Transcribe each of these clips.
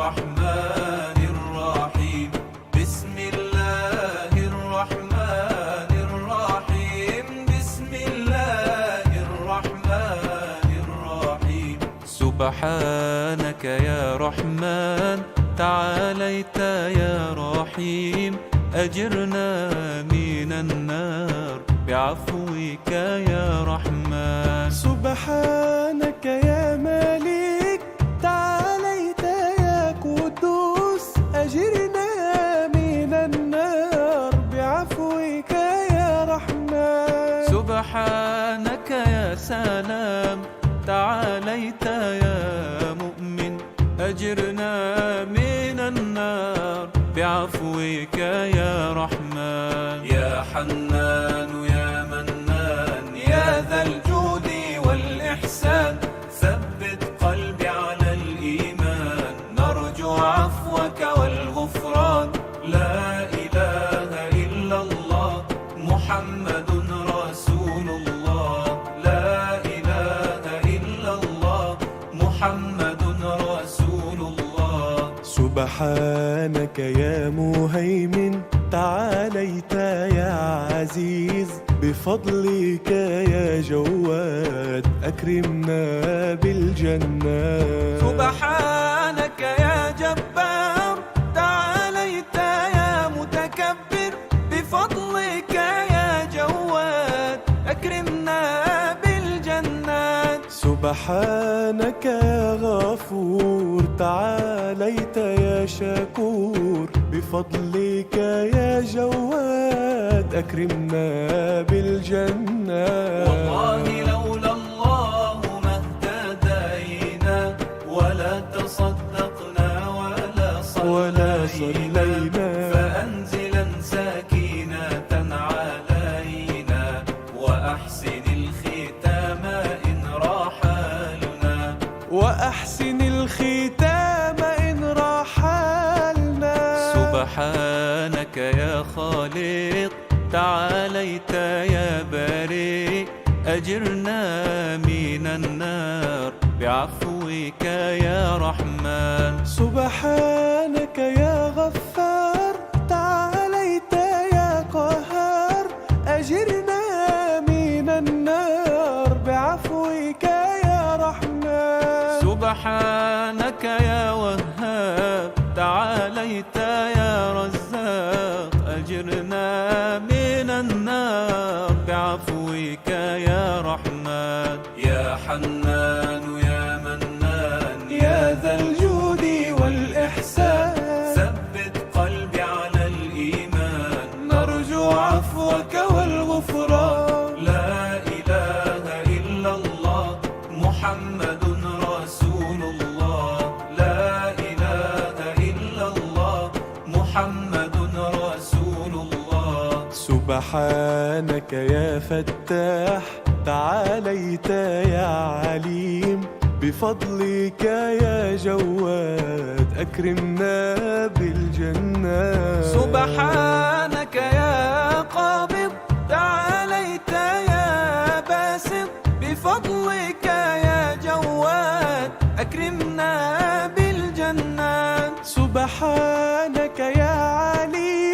الرحمن الرحيم. بسم الله الرحمن الرحيم. بسم الله الرحمن الرحيم. سبحانك يا رحمن تعاليت يا رحيم، أجرنا من النار بعفوك يا رحمن. سبحانك يا مالك تعاليت يا قدوس، أجرنا من النار بعفوك يا رحمن. سبحانك يا سلام تعاليت يا مؤمن، أجرنا من النار بعفوك يا رحمن. يا حنان يا منان يا ذا الجود والإحسان، ثبت قلبي على الإيمان، نرجو عفوك والغفران. لا إله إلا الله محمد رسول الله. لا إله إلا الله محمد رسول الله. سبحانك يا مهيمن تعاليت يا عزيز، بفضلك يا جواد أكرمنا بالجنات. سبحانك يا جبار تعاليت يا متكبر، بفضلك يا جواد أكرمنا بالجنات. سبحانك يا غفور تعاليت يا شكور، بفضلك يا جواد أكرمنا بالجنات. والله لولا الله ما اهتدينا، ولا تصدقنا ولا صلينا، فأنزلا سكينة علينا، وأحسن الختام إن رحلنا. وأحسن الختام إن رحلنا. سبحانك يا خالق تعاليت يا بريء، أجرنا من النار بعفوك يا رحمن. سبحانك يا غفار تعاليت يا قهار، أجرنا من النار بعفوك يا رحمن. سبحانك يا وهاب تعاليت يا رزاق، أجرنا من النار بعفوك يا رحمن. يا حنان يا منان يا ذا الجود والإحسان، ثبت قلبي على الإيمان، نرجو عفوك والغفران. لا إله إلا الله محمد رسول الله. لا إله إلا الله محمد رسول الله. سبحانك يا فتاح تعاليت يا عليم، بفضلك يا جواد أكرمنا بالجنات. سبحانك يا قابض تعاليت يا باسط، بفضلك يا جواد أكرمنا بالجنات. سبحانك يا علي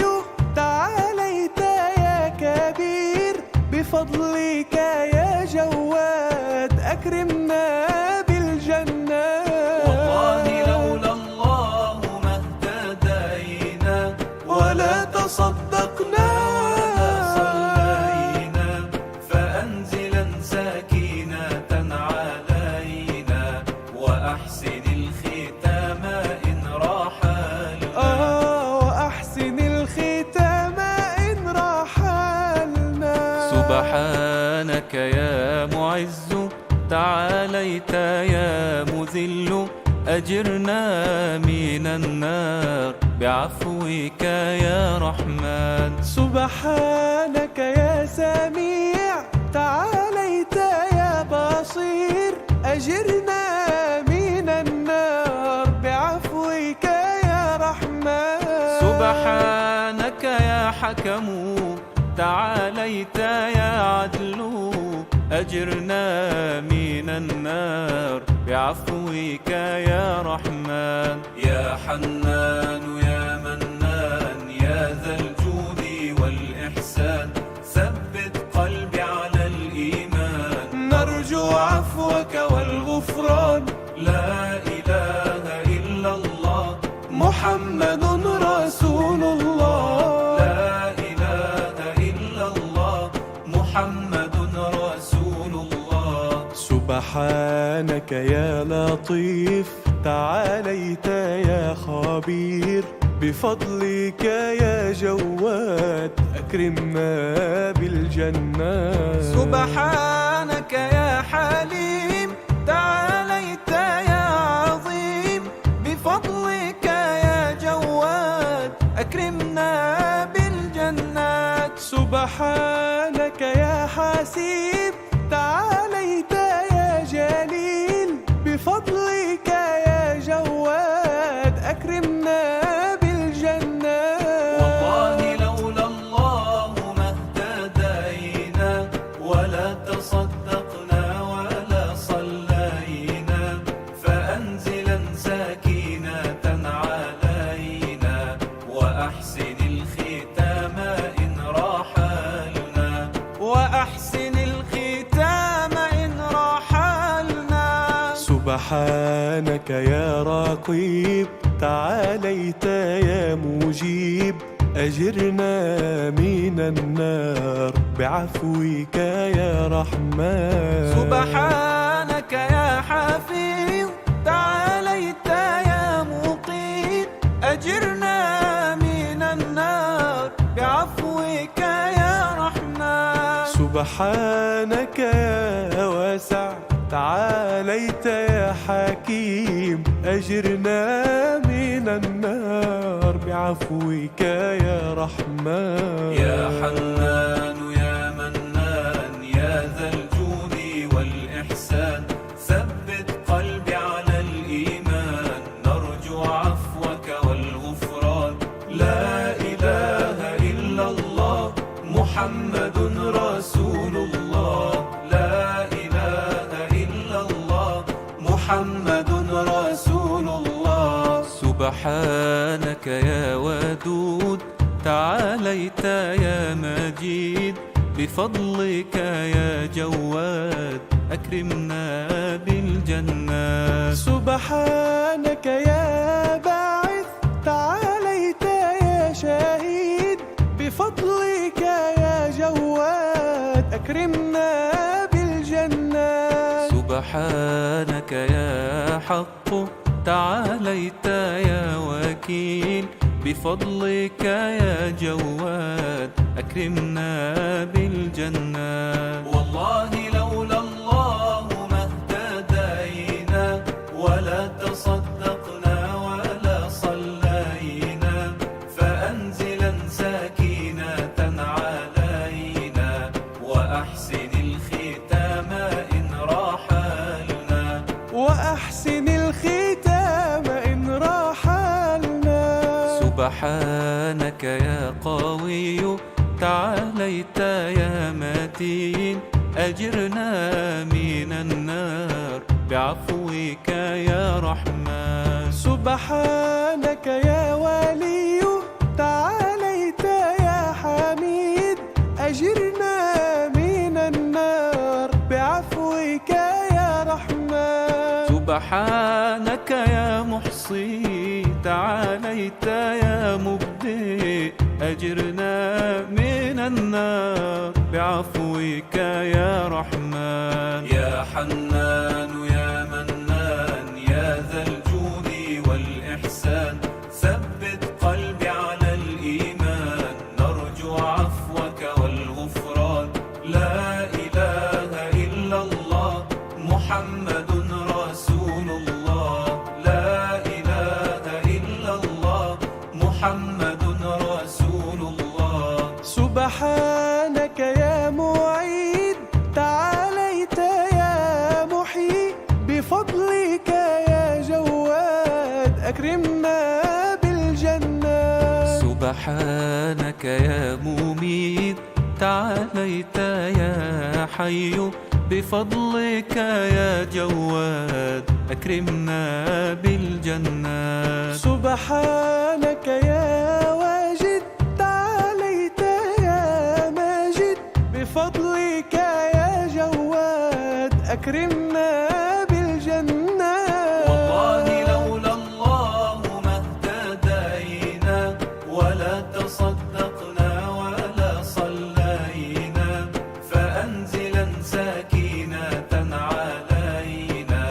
تعاليت يا كبير، بفضلك يا جواد أكرمنا بالجنات. والله لولا الله ما اهتدينا، ولا تصدقنا ولا صلينا، فأنزلا سكينة علينا، وأحسن الختام إن رحلنا. وأحسن الختام إن رحلنا. سبحانك يا معز تعاليت يا مذل، أجرنا من النار بعفوك يا رحمن. سبحانك يا سميع تعاليت يا بصير، أجرنا من النار بعفوك يا رحمن. سبحانك يا حكم تعاليت يا عدل، أجرنا من النار بعفوك يا رحمن. يا حنان يا منان يا ذا الجود والإحسان ثبت قلبي على الإيمان نرجو عفوك والغفران. لا إله إلا الله محمد رسول الله. لا إله إلا الله محمد رسول الله. سبحانك يا لطيف تعاليت يا خبير، بفضلك يا جواد أكرمنا بالجنات. سبحانك يا حليم تعاليت يا عظيم، بفضلك يا جواد أكرمنا بالجنات. سبحانك يا حسيب تعاليت يا جليل، بفضلك يا جواد أكرمنا بالجنات. والله لولا الله ما اهتدينا ولا تصدقنا ولا صلينا، فأنزلا سكينة علينا وأحسن الختام إن رحلنا. وأحسن الختام إن رحلنا. سبحانك يا رقيب تعاليت يا مجيب، أجرنا من النار بعفوك يا رحمن. سبحانك يا حفيظ تعاليت يا مقيت، أجرنا من النار بعفوك يا رحمن. سبحانك يا واسع تعاليت يا حكيم، أجرنا من النار بعفوك يا رحمن. يا حنان يا منان يا ذا الجود والإحسان ثبت قلبي على الإيمان، نرجو عفوك والغفران. لا إله إلا الله محمد رسول الله. لا إله إلا الله محمد رسول الله. سبحانك يا ودود تعاليت يا مجيد، بفضلك يا جواد أكرمنا بالجنات. سبحانك يا باعث تعاليت يا شهيد، بفضلك يا جواد أكرمنا بالجنات. سبحانك يا حق تعاليت يا وكيل، بفضلك يا جواد أكرمنا بالجنات. والله لولا الله ما اهتدينا ولا تصدقنا ولا صلينا، فأنزلا سكينة علينا وأحسن الختام إن رحلنا. وأحسن الختام إن رحلنا. سبحانك يا قوي تعاليت يا متين، أجرنا من النار بعفوك يا رحمن. سبحانك يا ولي تعاليت يا حميد، أجرنا من النار بعفوك يا رحمن. سبحانك يا محصي تعاليت يا مبدئ، أجرنا من النار بعفوك يا رحمن. يا حنان يا منان يا ذا الجود والإحسان ثبت قلبي على الإيمان، نرجو عفوك والغفران. لا إله إلا الله محمد رسول الله. لا إله إلا الله محمد رسول الله. سبحانك يا معيد تعاليت يا محيي، بفضلك يا جواد أكرمنا بالجنات. سبحانك يا مميت تعاليت يا حي، بفضلك يا جواد أكرمنا بالجنات. سبحانك يا واجد تعاليت يا ماجد بفضلك يا جواد أكرمنا بالجنة. والله لولا الله ما اهتدينا ولا تصدقنا ولا صلينا، فأنزلا سكينة علينا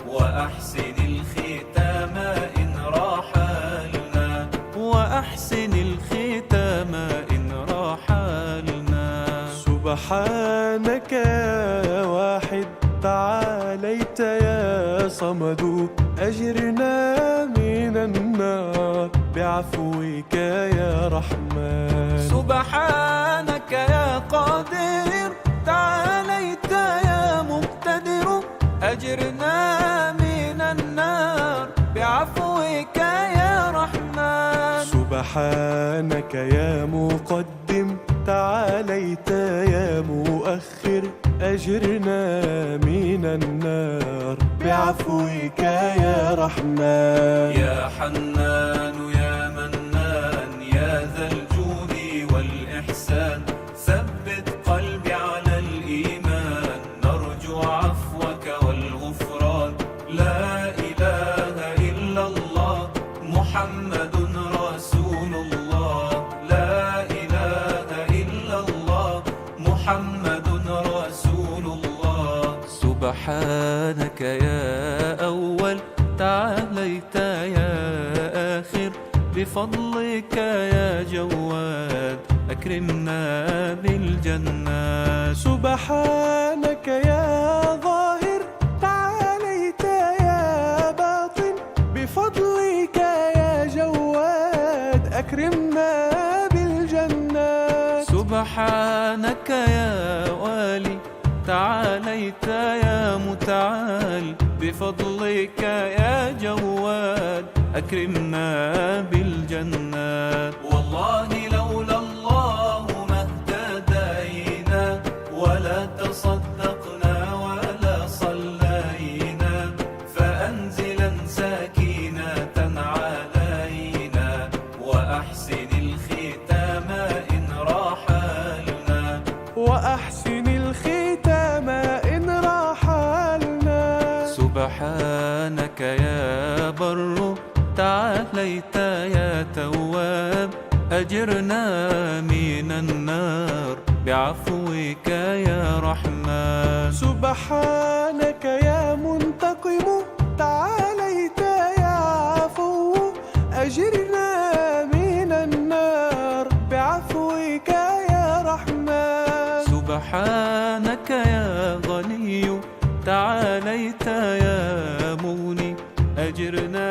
وأحسن الختام إن رحلنا، وأحسن الختام إن رحلنا. سبحانك يا واحد تعاليت يا صمد أجرنا من النار بعفوك يا رحمن. سبحانك يا قادر تعاليت يا مقتدر أجرنا من النار بعفوك يا رحمن. سبحانك يا مقدم تعاليت يا مؤخر أجرنا من النار بعفوك يا رحمن. يا حنان يا منان يا ذا الجود والإحسان، ثبت قلبي على الإيمان نرجو عفوك والغفران. لا إله إلا الله محمد رسول الله، لا إله إلا الله محمد رسول الله. سبحانك يا أول تعاليت يا آخر بفضلك يا جواد أكرمنا بالجنة. سبحانك يا ظاهر تعاليت يا باطن بفضلك يا جواد أكرمنا بالجنة. سبحانك يا والي تعاليت يا متعال بفضلك يا جواد أكرمنا بالجنات. والله لولا الله ما اهتدينا ولا تصدقنا ولا صلينا، فأنزلا سكينة علينا وأحسن الختام إن رحلنا، وأحسن الختام إن رحلنا. سبحانك يا بر تعاليت يا تواب أجرنا من النار بعفوك يا رحمن. سبحانك يا منتقم تعاليت يا عفو أجرنا من النار بعفوك يا رحمن. سبحانك يا غني تعاليت يا مغني أجرنا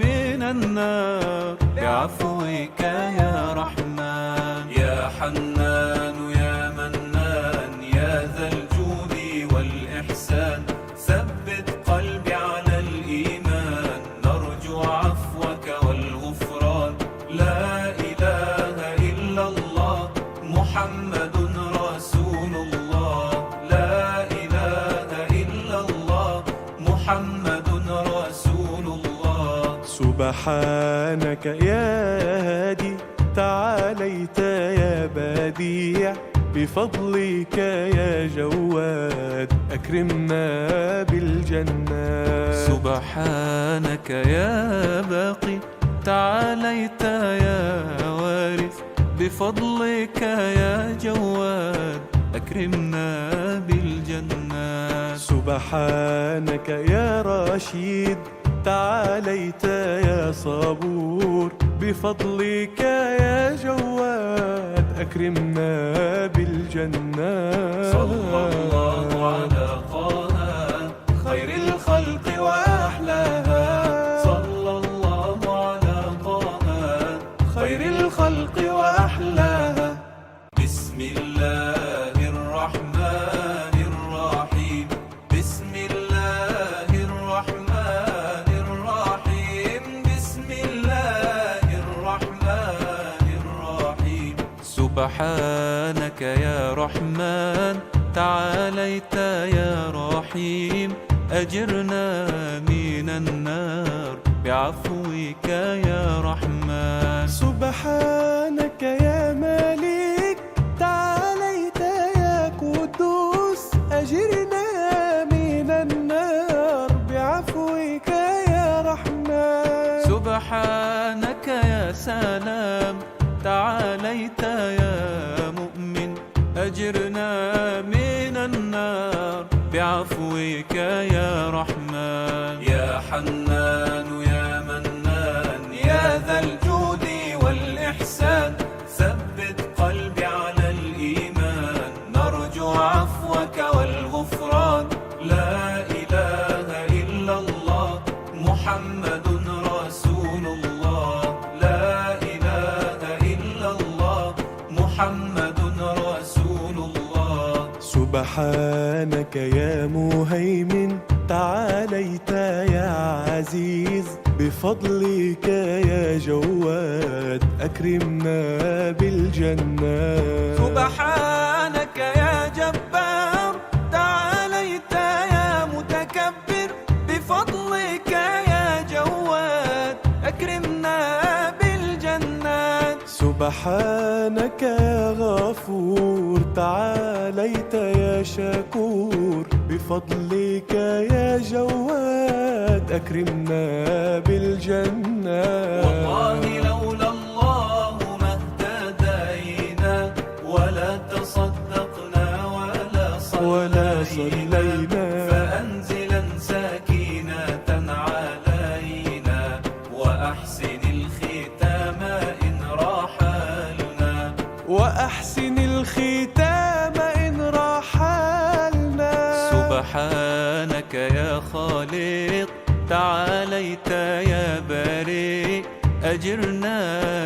من النار بعفوك يا رحمن. يا حنان يا منان يا ذا الجود والإحسان، ثبت قلبي على الإيمان نرجو عفوك والغفران. لا إله إلا الله محمد رسول الله، لا إله إلا الله محمد رسول الله. سبحانك يا هادي تعاليت يا بديع بفضلك يا جواد أكرمنا بالجنة. سبحانك يا باقي تعاليت يا وارث بفضلك يا جواد أكرمنا بالجنة. سبحانك يا رشيد تعاليت يا صبور بفضلك يا جواد أكرمنا بالجنة. صلى الله على طه خير الخلق وأحلاها، صلى الله على طه خير الخلق وأحلاها. بسم الله الرحمن الرحيم، بسم الله الرحمن الرحيم، بسم الله الرحمن الرحيم. سبحانك يا رحمن تعاليت يا رحيم أجرنا من النار بعفوك يا رحمن. سبحانك يا مالك تعاليت يا قدوس أجرنا من النار بعفوك يا رحمن. سبحانك يا سلام تعاليت يا مؤمن أجرنا من النار بعفوك يا رحمن. يا حنان يا منان يا ذا الجود والإحسان ثبت قلبي على الإيمان نرجو عفوك والغفران. لا إله إلا الله محمد رسول الله. لا إله إلا الله محمد رسول الله. سبحانك يا مهيمن تعاليت يا عزيز بفضلك يا جواد أكرمنا بالجنات. سبحانك يا جبار تعاليت يا متكبر بفضلك يا جواد أكرمنا بالجنات. سبحانك يا غفور تعاليت يا شكور بفضلك يا جواد أكرمنا بالجنات. والله لولا الله ما اهتدينا ولا تصدقنا ولا صلينا فأنزلا سكينة علينا وأحسن الختام إن رحلنا. وأحسن الختام إن رحلنا. سبحانك يا خالق تعاليت يا بريء أجرنا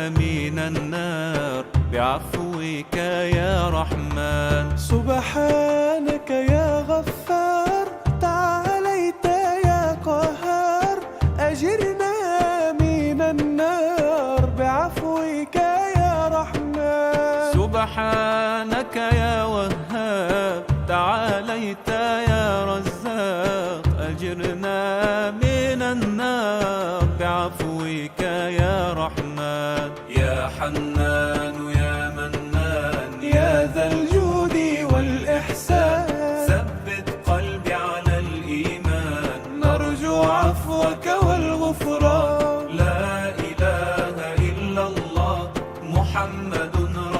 من النار بعفوك يا رحمن. سبحانك يا غفار تعاليت يا قهار أجرنا من النار بعفوك يا رحمن. سبحانك يا وهاب تعاليت يا رزاق أجرنا من النار بعفوك يا رحمن. يا حنان يا منان يا ذا الجود والإحسان ثبت قلبي على الإيمان نرجو عفوك والغفران. لا إله إلا الله محمد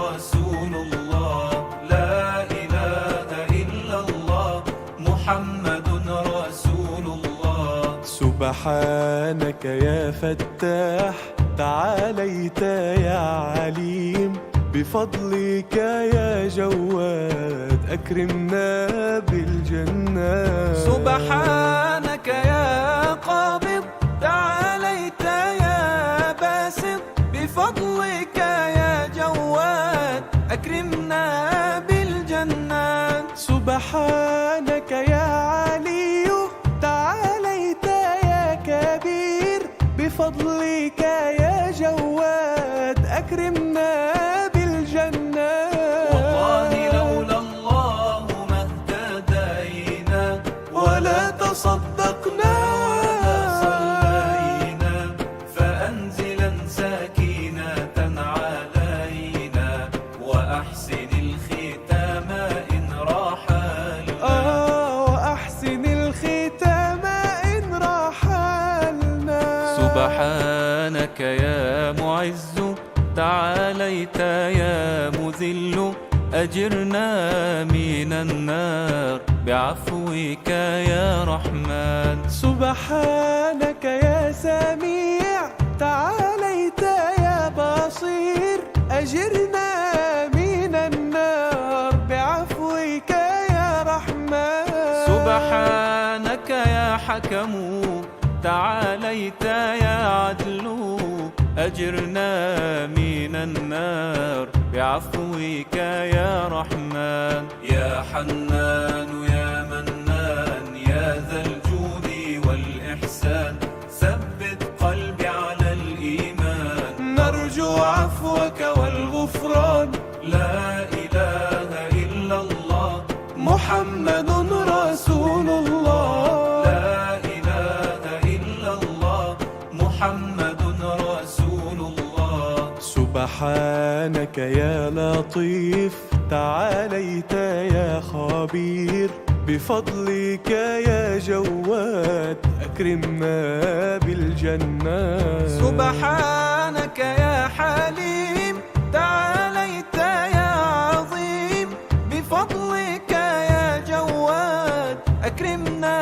رسول الله. لا إله إلا الله محمد رسول الله. سبحانك يا فتاح تعاليت يا عليم بفضلك يا جواد أكرمنا بالجنات. سبحانك يا قابض تعاليت يا باسط بفضلك يا جواد أكرمنا بالجنات. سبحانك يا علي تعاليت يا كبير بفضلك يا جواد أكرمنا بالجنات. والله لولا الله ما اهتدينا ولا تصدقنا ولا صلينا فأنزلا سكينة علينا وأحسن الختام إن رحلنا. وأحسن الختام إن رحلنا. سبحانك يا معز تعاليت يا مذل أجرنا من النار بعفوك يا رحمن. سبحانك يا سميع تعاليت يا بصير أجرنا من النار بعفوك يا رحمن. سبحانك يا حكم تعاليت يا عدل أجرنا من النار بعفوك يا رحمن. يا حنان يا منان يا ذا الجود والإحسان ثبت قلبي على الإيمان نرجو عفوك والغفران. لا إله إلا الله محمد رسول الله. لا إله إلا الله سبحانك يا لطيف تعاليت يا خبير بفضلك يا جواد أكرمنا بالجنات سبحانك يا حليم تعاليت يا عظيم بفضلك يا جواد أكرمنا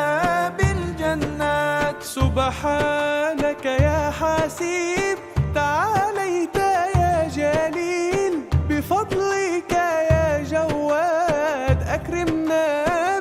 بالجنات سبحانك يا حسيب تعاليت يا جليل بفضلك يا جواد أكرمنا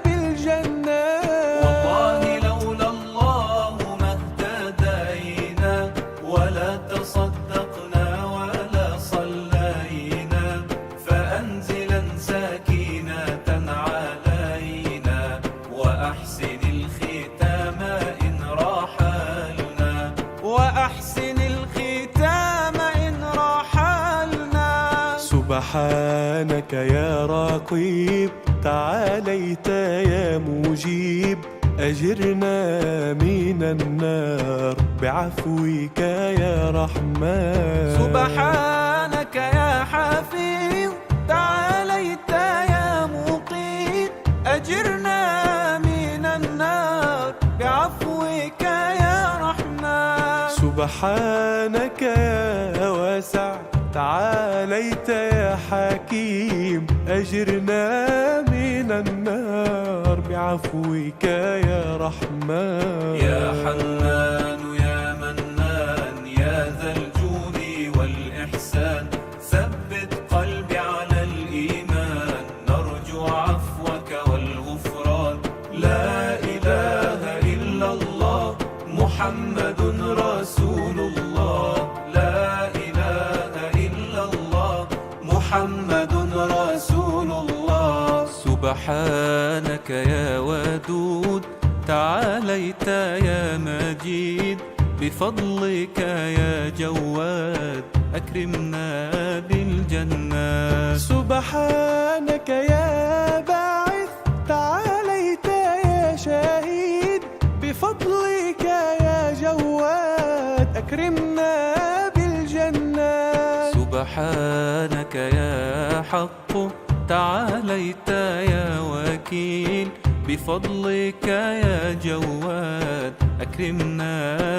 بالجنات والله لولا الله ما اهتدينا ولا تصدقنا ولا صلينا فأنزلا سكينة علينا وأحسن الختام إن رحلنا وأحسن الختام إن رحلنا سبحانك يا رقيب تعاليت يا مجيب أجرنا من النار بعفوك يا رحمن سبحانك يا حفيظ تعاليت يا مقيت أجرنا من النار بعفوك يا رحمن سبحانك يا واسع تعاليت يا حكيم أجرنا من النار بعفوك يا رحمن يا حنان يا منان يا ذا الجود والإحسان ثبت قلبي على الإيمان نرجو عفوك والغفران لا إله إلا الله محمد رسول الله لا إله إلا الله محمد رسول الله سبحانك يا ودود تعاليت يا مجيد بفضلك يا جواد أكرمنا بالجنات سبحانك يا باعث تعاليت يا شهيد بفضلك يا جواد أكرمنا بالجنات سبحانك يا حق تعاليت يا وكيل بفضلك يا جواد أكرمنا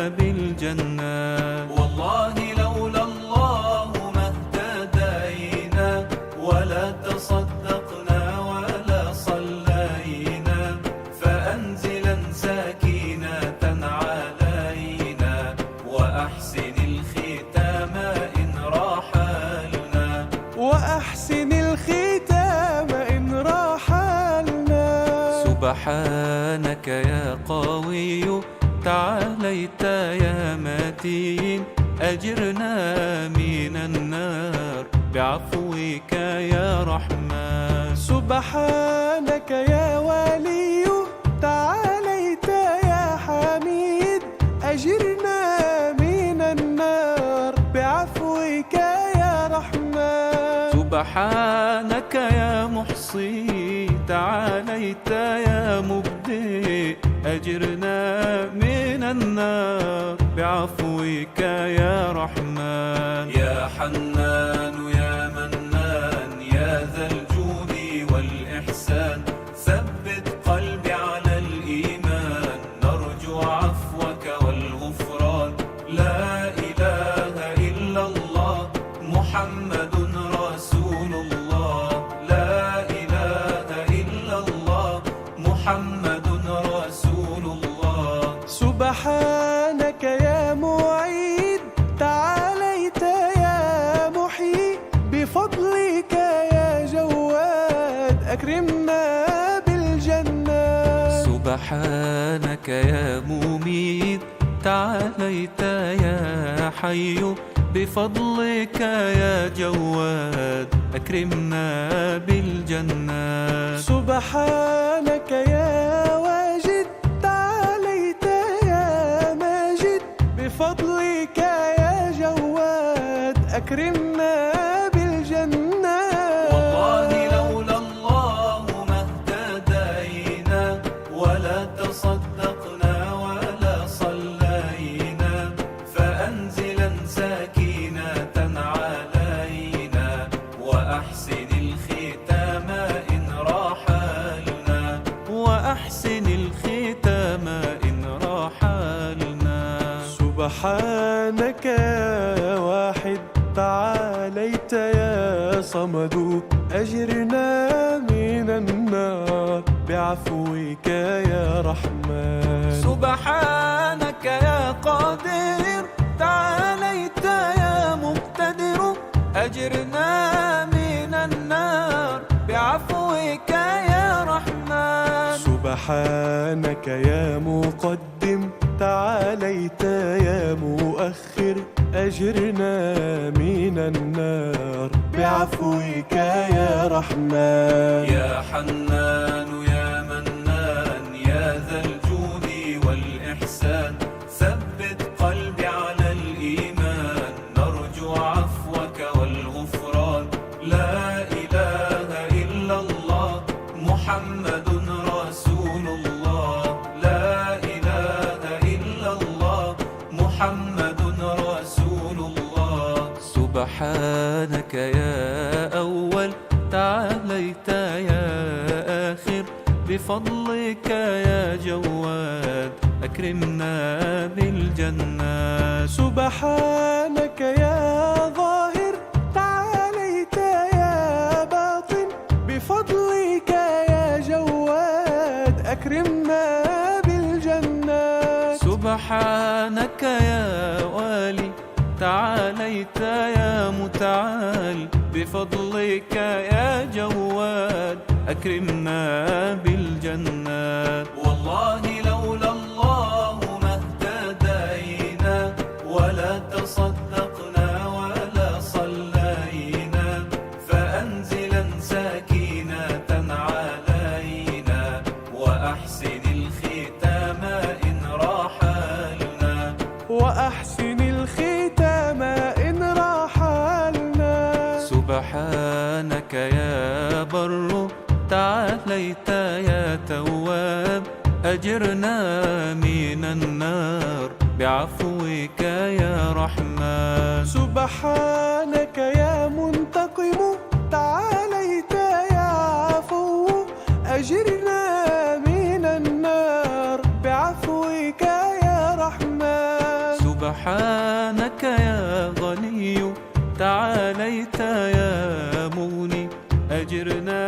بالجنات والله لولا الله ما اهتدينا ولا تصدقنا ولا صلينا فأنزلا سكينة علينا وأحسن الختام إن رحلنا وأحسن الختام إن رحلنا سبحانك يا قوي تعاليت يا متين أجرنا من النار بعفوك يا رحمن سبحانك يا ولي تعاليت يا حميد أجرنا من النار بعفوك يا رحمن سبحانك يا محصي تعاليت يا مبدئ أجرنا من النار بعفوك يا رحمن يا حنان يا منان يا ذا الجود والإحسان ثبت قلبي على الإيمان نرجو عفوك والغفران لا إله إلا الله محمد رسول الله لا إله إلا الله محمد رسول الله سبحانك يا معيد تعاليت يا محيي بفضلك يا جواد أكرمنا بالجنات سبحانك يا مميت تعاليت يا حي بفضلك يا جواد أكرمنا بالجنات سبحانك يا واجد تعاليت يا ماجد بفضلك يا جواد أكرمنا بالجنات والله لولا الله ما اهتدينا ولا تصدقنا ولا صلينا فأنزلا سكينة علينا سبحانك يا واحد تعاليت يا صمد أجرنا من النار بعفوك يا رحمن. سبحانك يا قادر تعاليت يا مقتدر أجرنا من النار بعفوك يا رحمن. سبحانك يا مقدم تعاليت يا مؤخر أجرنا من النار بعفوك يا رحمن. يا حنان يا منان يا ذا الجود والإحسان ثبت قلبي على الإيمان نرجو عفوك والغفران. لا إله إلا الله محمد رسول الله. لا إله إلا الله محمد رسول الله. سبحانك يا أول تعاليت يا آخر بفضلك يا جواد أكرمنا بالجنة. سبحانك يا ظاهر تعاليت يا باطن بفضلك يا جواد أكرمنا بالجنة. سبحانك يا والي تعاليت يا متعال بفضلك يا جواد أكرمنا بالجنات. والله لولا الله ما اهتدينا ولا تصدقنا ولا صلينا فأنزلا سكينة علينا وأحسن الختام إن رحلنا. وأحسن الختام إن رحلنا. سبحانك يا بر تعاليت يا تواب أجرنا من النار بعفوك يا رحمن. سبحانك يا منتقم تعاليت يا عفو أجرنا من النار بعفوك يا رحمن. سبحانك يا غني تعاليت يا مغني أجرنا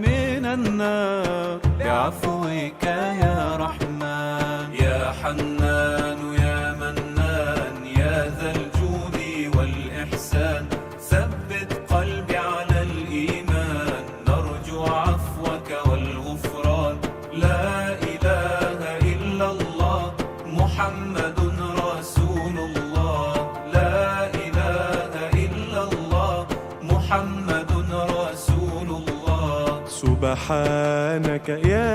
من النار بعفوك يا رحمن. يا حنان يا منان يا ذا الجود والإحسان ثبت قلبي على الإيمان نرجو عفوك والغفران. لا إله إلا الله محمد رسول الله. لا إله إلا الله محمد رسول الله. سبحانك يا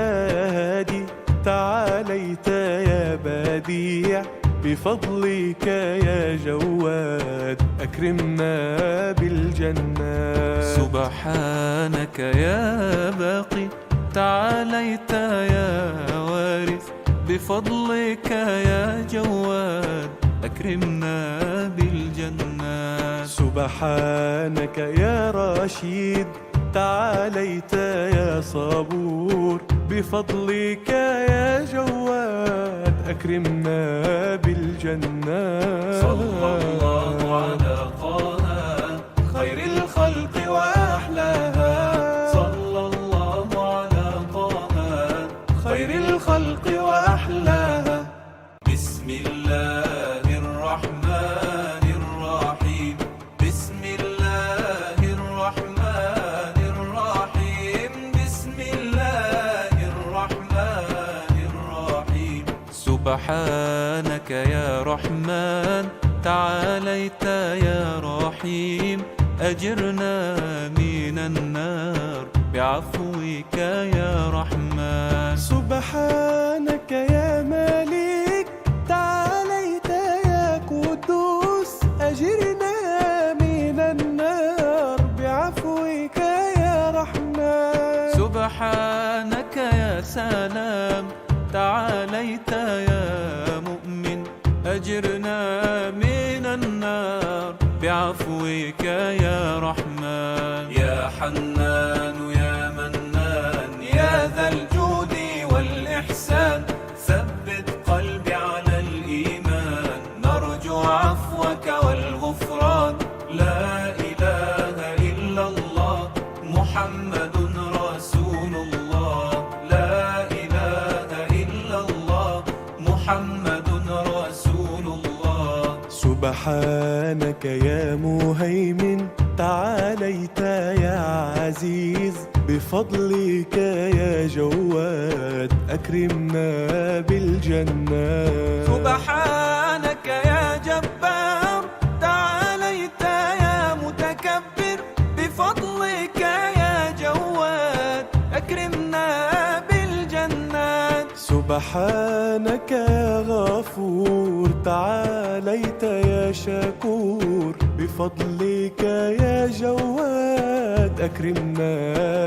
هادي تعاليت يا بديع بفضلك يا جواد أكرمنا بالجنة. سبحانك يا باقي تعاليت يا وارث بفضلك يا جواد أكرمنا بالجنة. سبحانك يا رشيد تعاليت يا صبور بفضلك يا جواد أكرمنا بالجنة. صلى الله على طه خير الخلق وأحلاها. صلى الله على طه خير الخلق وأحلاها. بسم الله الرحمن الرحيم. بسم الله الرحمن الرحيم. بسم الله الرحمن الرحيم. سبحانك يا رحمن تعاليت يا رحيم أجرنا من النار بعفوك يا رحمن. سبحانك يا مالك تعاليت يا قدوس أجرنا من النار بعفوك يا رحمن. سبحانك يا سلام تعاليت يا مؤمن أجرنا من النار بعفوك يا رحمن. يا حنان يا منان يا ذا الجود والإحسان ثبت قلبي على الإيمان نرجو سبحانك يا مهيمن تعاليت يا عزيز، بفضلك يا جواد أكرمنا بالجنات. سبحانك يا جبار تعاليت يا متكبر، بفضلك يا جواد أكرمنا بالجنات. سبحانك يا غفور تعاليت يا شكور، بفضلك يا جواد أكرمنا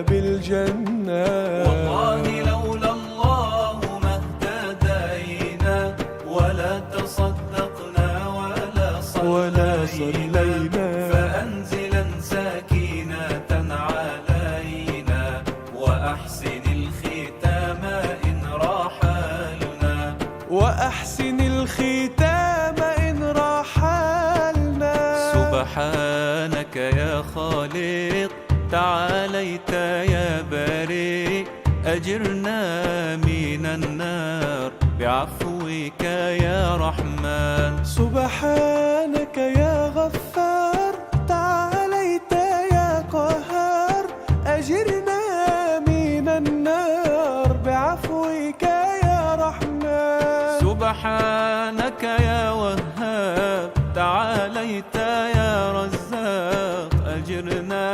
بالجنات. والله لولا الله ما اهتدينا، ولا تصدقنا ولا صلينا، فأنزلا سكينة علينا، وأحسن الختام إن رحلنا، وأحسن الختام إن رحلنا. سبحانك يا خالق تعاليت يا بريء، أجرنا من النار بعفوك يا رحمن. سبحانك يا غفار تعاليت يا قهار، أجرنا من النار بعفوك يا رحمن. سبحانك يا وهاب تعاليت يا رزاق، أجرنا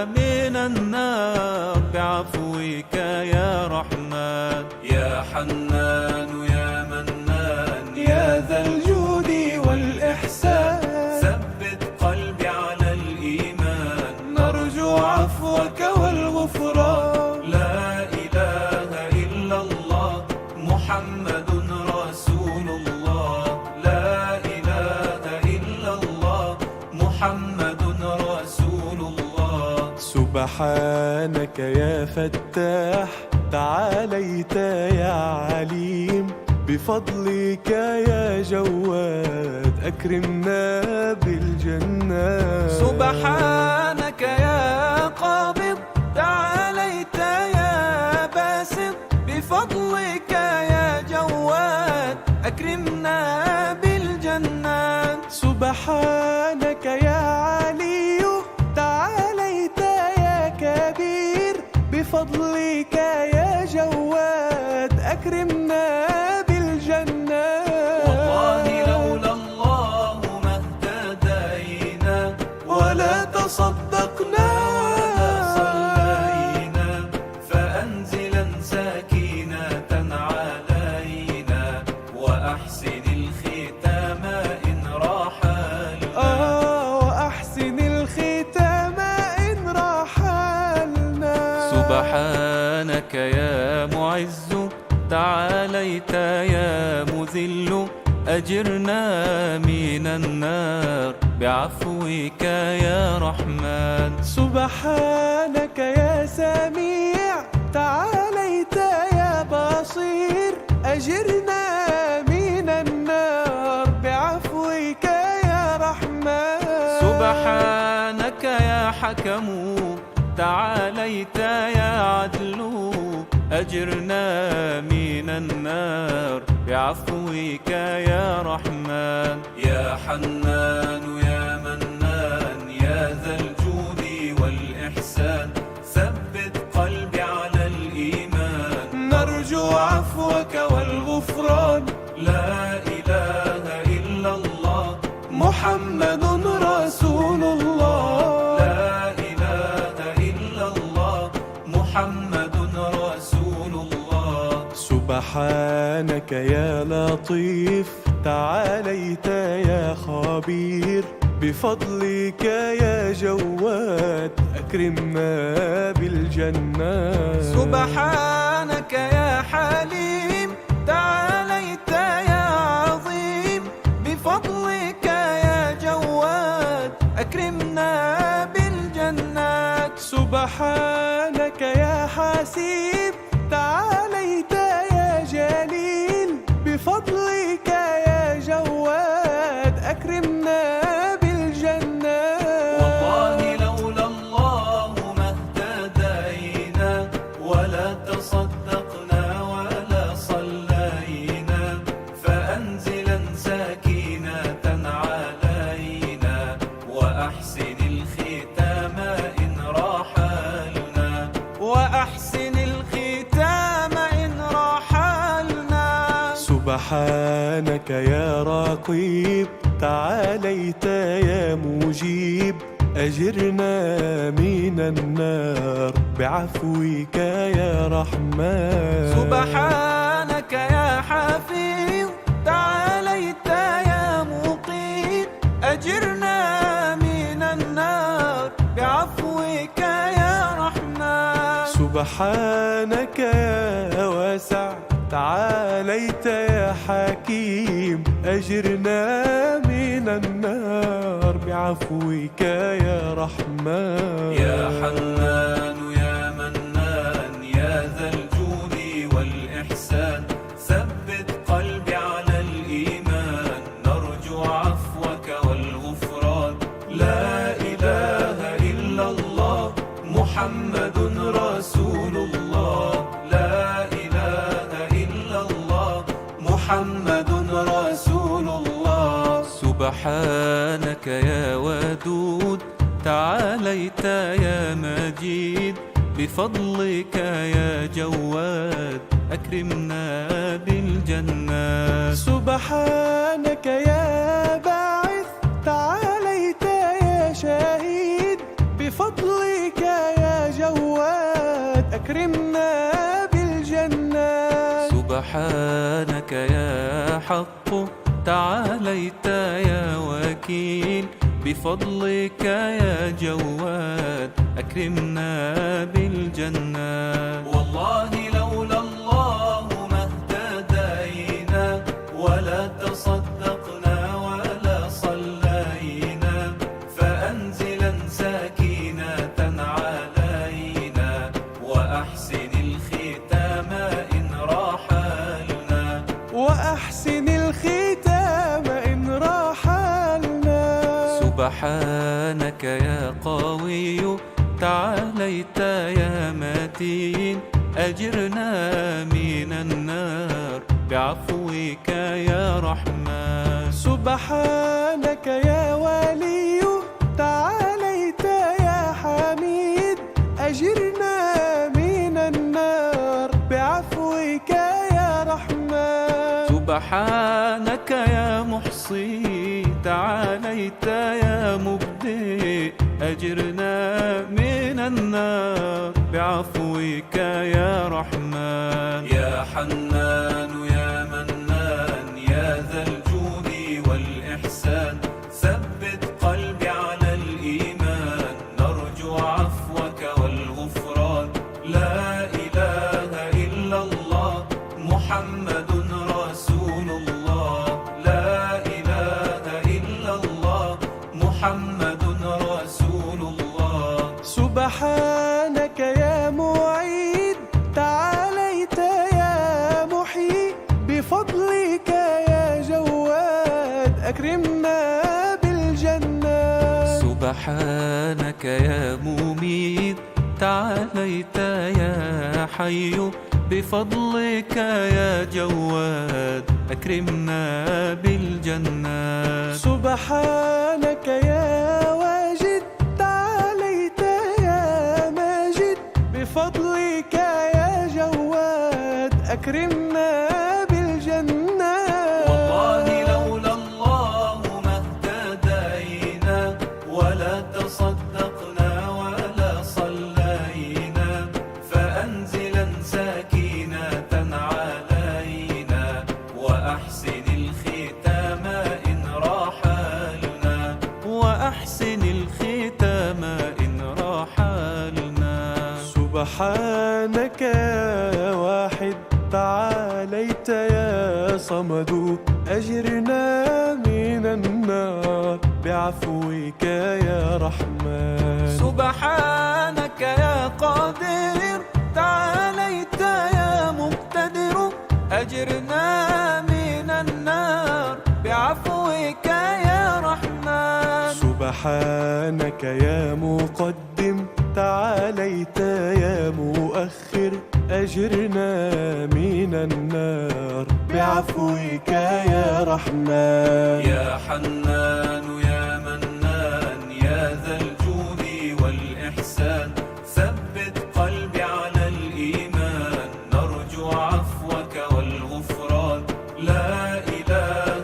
من النار بعفوك يا رحمن. يا حنان يا منان يا ذا الجود والإحسان، ثبت قلبي على الإيمان، نرجو عفوك والغفران. لا إله إلا الله محمد رسول الله، لا إله إلا الله محمد رسول الله. سبحانك يا فتاح تعاليت يا عليم، بفضلك يا جواد أكرمنا بالجنات. سبحانك يا قابض تعاليت يا باسط، بفضلك يا جواد أكرمنا بالجنات. سبحانك يا علي تعاليت يا كبير، بفضلك يا جواد أكرمنا بالجنات. والله لولا الله ما اهتدينا، ولا تصدقنا ولا صلينا، فأنزلا سكينة علينا، وأحسن الختام إن رحلنا. وأحسن الختام إن رحلنا. سبحانك يا معز تعاليت يا مذل، أجرنا من النار بعفوك يا رحمن. سبحانك يا سميع تعاليت يا بصير، أجرنا من النار بعفوك يا رحمن. سبحانك يا حكم تعاليت يا عدل، أجرنا من النار بعفوك يا رحمن. يا حنان يا منان يا ذا الجود والإحسان، ثبت قلبي على الإيمان، نرجو عفوك والغفران. لا إله إلا الله محمد رسول الله، لا إله إلا الله محمد رسول الله. سبحانك يا لطيف تعاليت يا خبير، بفضلك يا جواد أكرمنا بالجنات. سبحانك يا حليم تعاليت يا عظيم، بفضلك يا جواد أكرمنا بالجنات. سبحانك يا حسيب تعاليت يا جليل، بفضلك يا جواد أكرمنا بالجنات. والله لولا الله ما اهتدينا، ولا تصدقنا ولا صلينا، فأنزلا سكينة علينا، سبحانك يا رقيب تعاليت يا مجيب أجرنا من النار بعفوك يا رحمن. سبحانك يا حفيظ تعاليت يا مقيت أجرنا من النار بعفوك يا رحمن. سبحانك يا واسع تعاليت يا حكيم أجرنا من النار بعفوك يا رحمن. يا حنان يا منان يا ذا الجود والإحسان ثبت قلبي على الإيمان نرجو عفوك والغفران. لا إله إلا الله محمد رسول الله. لا إله إلا الله محمد رسول الله. سبحانك يا ودود تعاليت يا مجيد بفضلك يا جواد أكرمنا بالجنة. سبحانك يا باعث تعاليت يا شهيد بفضلك يا جواد أكرمنا بالجنة. سبحانك يا حق تعاليت يا وكيل بفضلك يا جواد أكرمنا بالجنة. والله لولا الله ما اهتدينا ولا تصدقنا ولا صلينا فأنزلا سكينة علينا وأحسن الختام إن رحلنا. وأحسن الختام إن رحلنا. سبحانك يا قوي تعاليت يا متين أجرنا من النار بعفوك يا رحمن. سبحانك يا ولي تعاليت يا حميد أجرنا من النار بعفوك يا رحمن. سبحانك يا محصي تعاليت يا مبدئ أجرنا من النار بعفوك يا رحمن. يا حنان يا منان يا ذا الجود والإحسان ثبت قلبي على الإيمان نرجو عفوك والغفران. لا إله إلا الله محمد رسول الله. لا إله إلا الله محمد رسول الله. سبحانك يا معيد تعاليت يا محيي بفضلك يا جواد أكرمنا بالجنة. سبحانك يا مميت تعاليت يا حي بفضلك يا جواد أكرمنا بالجنة. سبحانك يا واجد تعاليت يا ماجد بفضلك يا جواد أكرمنا بالجنة. والله لولا الله ما اهتدينا ولا تصدقنا ولا صلينا فأنزلا سكينة علينا وأحسن الختام إن رحلنا. وأحسن الختام إن رحلنا. سبحانك يا واحد تعاليت يا صمد أجرنا من النار بعفوك يا رحمن. سبحانك يا قادر تعاليت يا مقتدر أجرنا من النار بعفوك يا رحمن. سبحانك يا مقدم تعاليت يا مؤخر أجرنا من النار بعفوك يا رحمن. يا حنان يا منان يا ذا الجود والإحسان ثبت قلبي على الإيمان نرجو عفوك والغفران. لا إله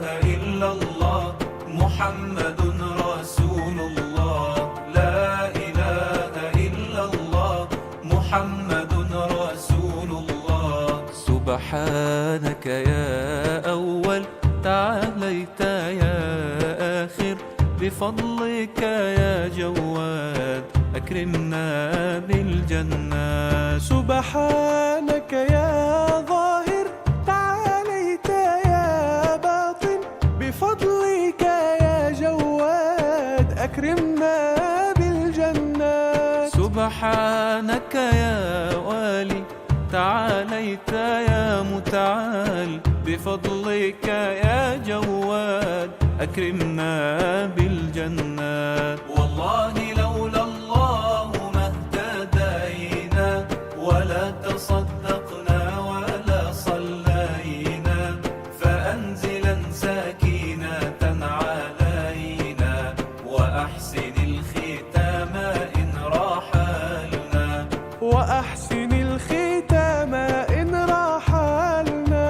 سبحانك يا أول تعاليت يا آخر بفضلك يا جواد أكرمنا بالجنة. سبحانك يا ظاهر تعاليت يا باطن بفضلك يا جواد أكرمنا بالجنة. سبحانك يا والي تعاليت يا متعال بفضلك يا جواد أكرمنا بالجنات. والله لولا الله ما اهتدينا ولا تصدقنا ولا صلينا فأنزلا سكينة علينا وأحسن الختام إن رحلنا. وأحسن الختام إن رحلنا.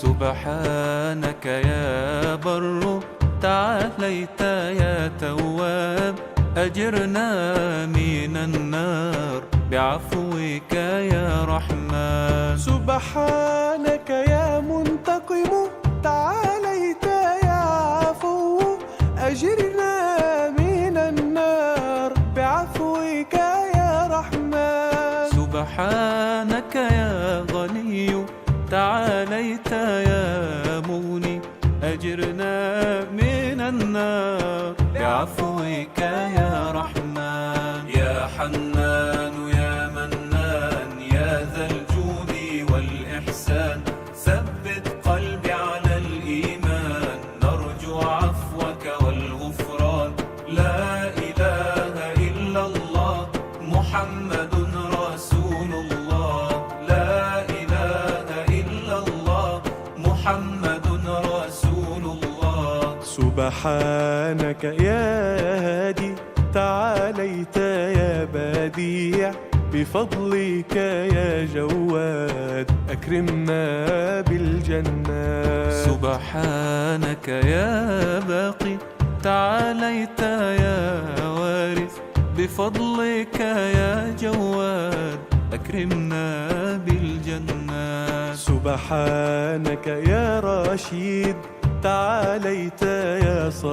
سبحانك يا بر تعاليت يا تواب أجرنا من النار بعفوك يا رحمن. سبحانك يا منتقم تعاليت يا عفو أجرنا من النار بعفوك يا رحمن. سبحانك يا غني تعاليت يا مغني أجرنا من النار بعفوك يا رحمن. يا حنان يا منان يا ذا الجود والإحسان ثبت قلبي على الإيمان نرجو عفوك والغفران. لا إله إلا الله محمد رسول الله. لا إله إلا الله محمد رسول الله. سبحانك يا هادي تعاليت يا بديع بفضلك يا جواد أكرمنا بالجنة. سبحانك يا باقي تعاليت يا وارث بفضلك يا جواد أكرمنا بالجنة. سبحانك يا رشيد تعاليت يا صالح